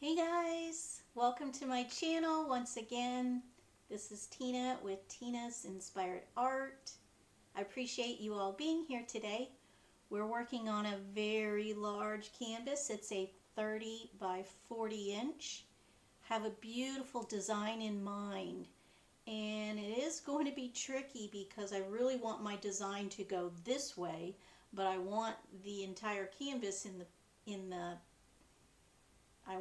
Hey guys, welcome to my channel once again. This is Tina with Tina's Inspired Art. I appreciate you all being here today. We're working on a very large canvas. It's a 30 by 40 inch. Have a beautiful design in mind, and it is going to be tricky because I really want my design to go this way, but I want the entire canvas I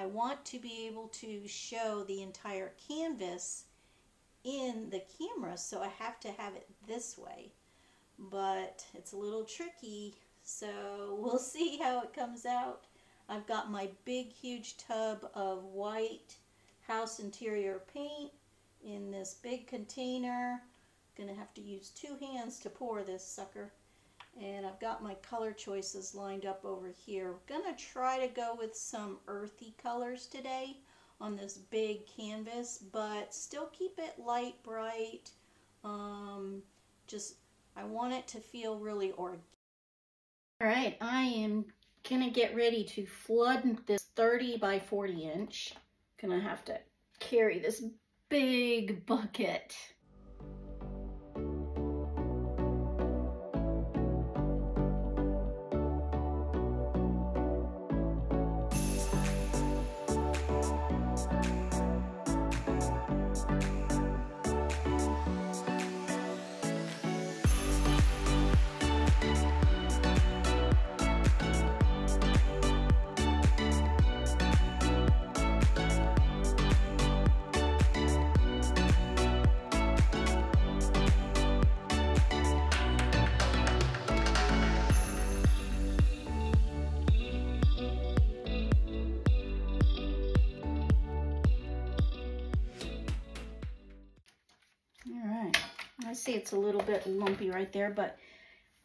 want to be able to show the entire canvas in the camera, so I have to have it this way. But it's a little tricky, so we'll see how it comes out. I've got my big huge tub of white house interior paint in this big container. Gonna have to use two hands to pour this sucker. And I've got my color choices lined up over here. I'm gonna try to go with some earthy colors today on this big canvas, but still keep it light, bright. I want it to feel really organic. All right, I am gonna get ready to flood this 30 by 40 inch. Gonna have to carry this big bucket. I see it's a little bit lumpy right there, but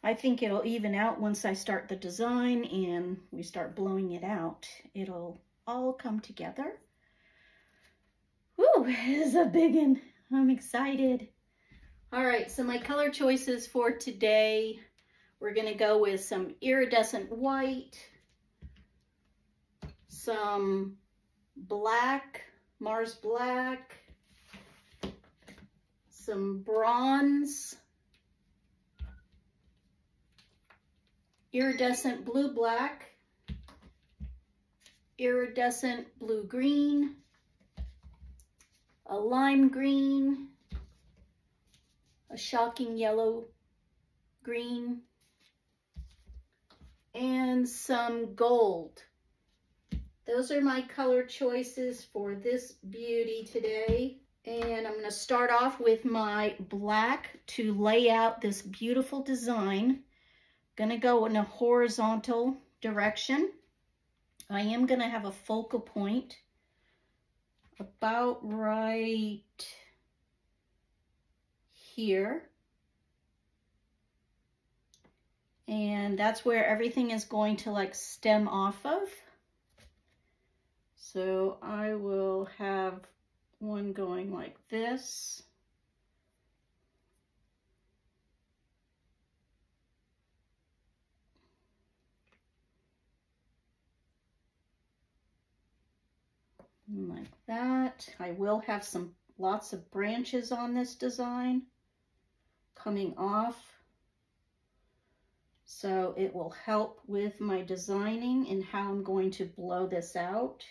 I think it'll even out once I start the design and we start blowing it out. It'll all come together. Woo, this is a big one. I'm excited. All right, so my color choices for today, we're gonna go with some iridescent white, some black, Mars black, some bronze, iridescent blue black, iridescent blue green, a lime green, a shocking yellow green, and some gold. Those are my color choices for this beauty today. And I'm going to start off with my black to lay out this beautiful design. Going to go in a horizontal direction. I am going to have a focal point about right here. And that's where everything is going to like stem off of. So I will have one going like this. And like that. I will have lots of branches on this design coming off. So it will help with my designing and how I'm going to blow this out.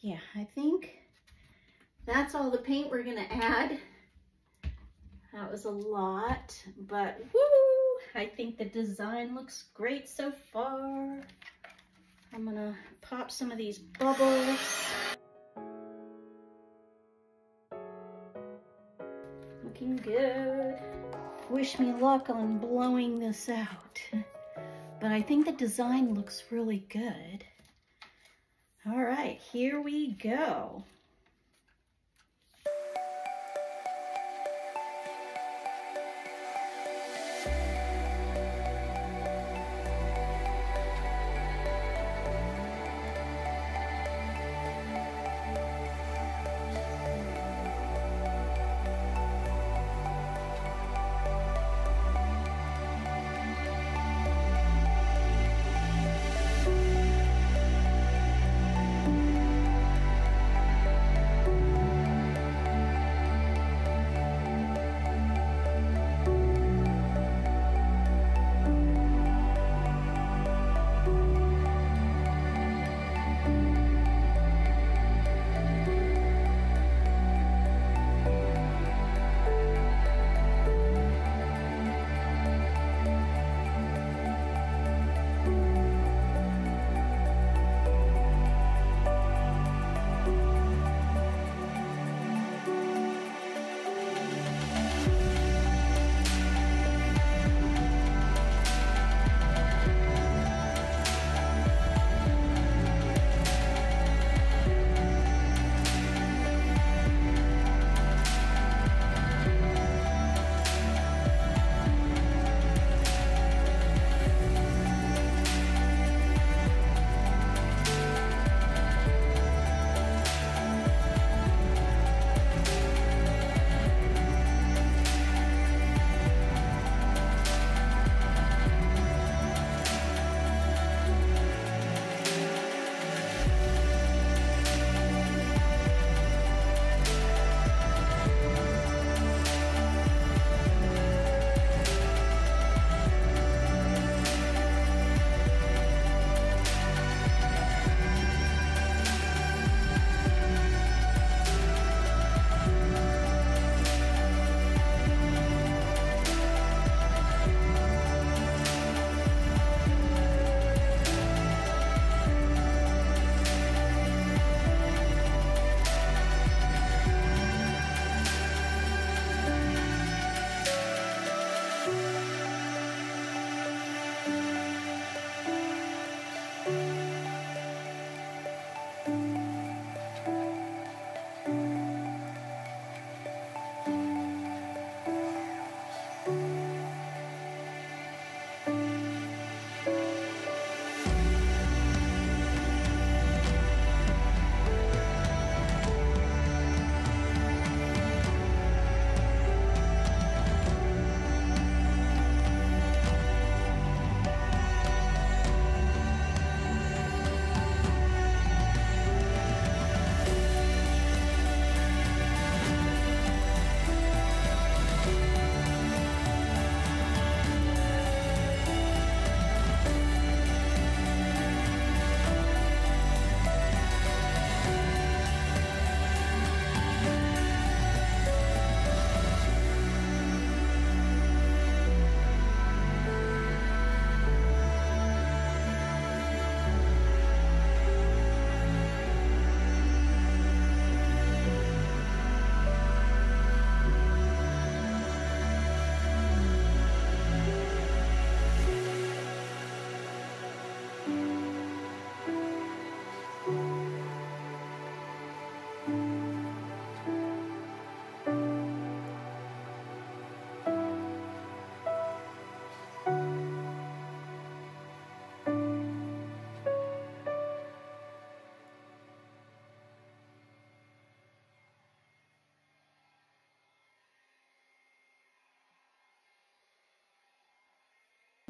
Yeah, I think that's all the paint we're gonna add. That was a lot, but woo! I think the design looks great so far. I'm gonna pop some of these bubbles. Looking good. Wish me luck on blowing this out. But I think the design looks really good. All right, here we go.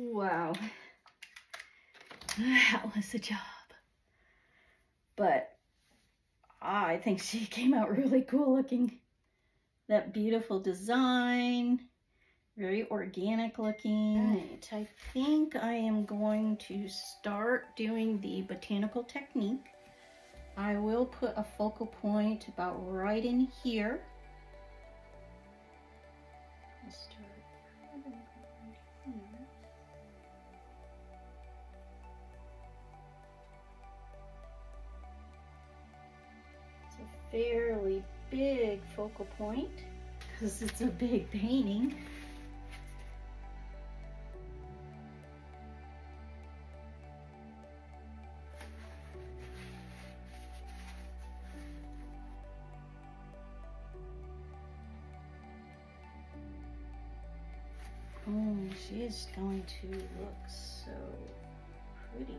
Wow, that was a job. But I think she came out really cool looking. That beautiful design, very organic looking. Right, I think I am going to start doing the botanical technique. I will put a focal point about right in here. I'll start right in here. It's a fairly big focal point because it's a big painting. Oh, she is going to look so pretty.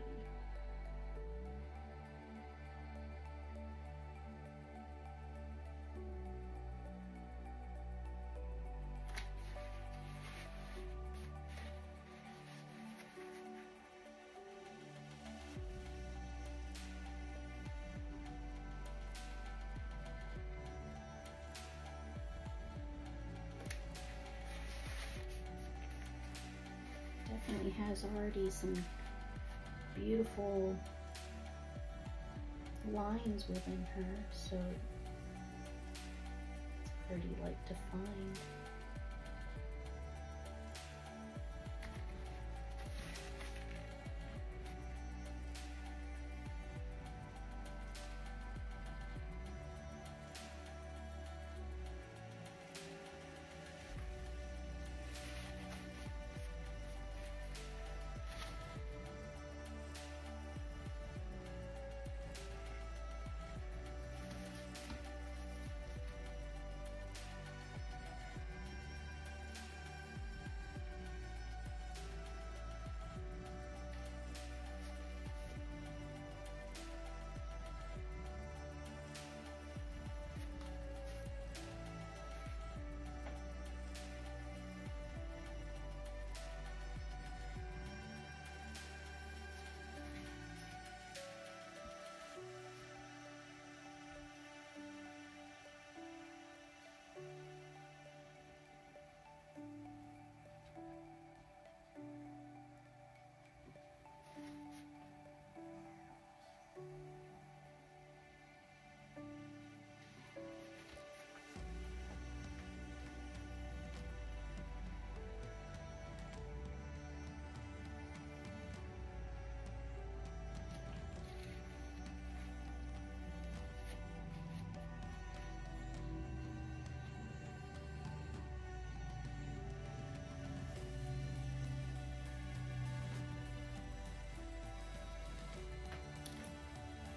Definitely has already some beautiful lines within her, so it's pretty like defined.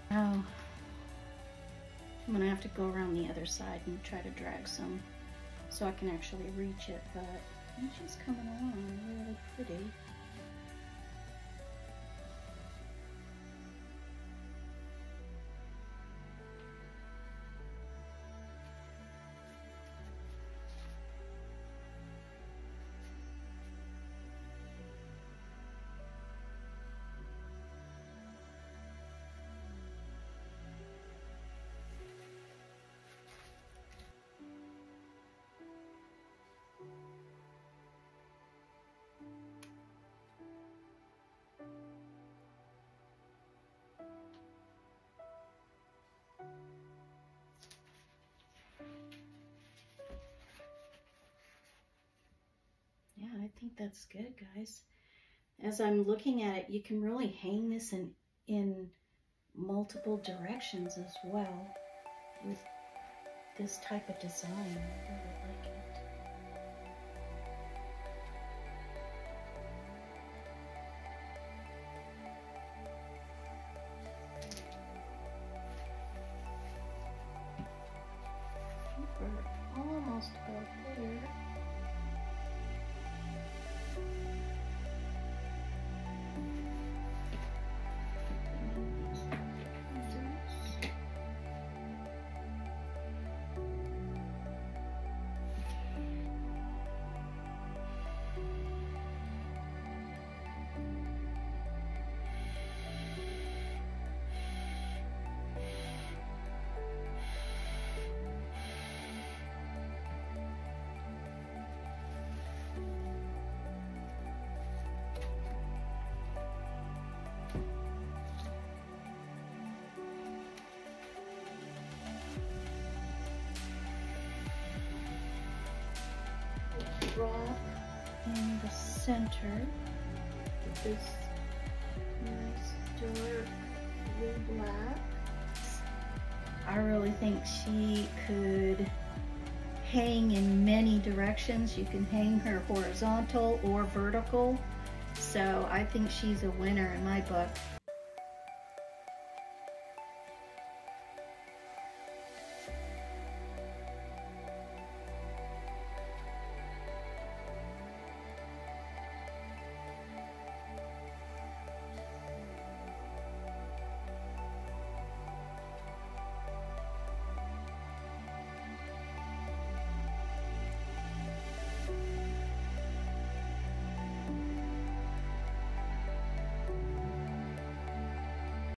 Now I'm gonna have to go around the other side and try to drag some so I can actually reach it, but I think she's coming along really pretty. Yeah, I think that's good, guys. As I'm looking at it, you can really hang this in multiple directions as well with this type of design. I really like it. We're almost about there. drop in the center with this nice dark blue black. I really think she could hang in many directions. You can hang her horizontal or vertical. So I think she's a winner in my book.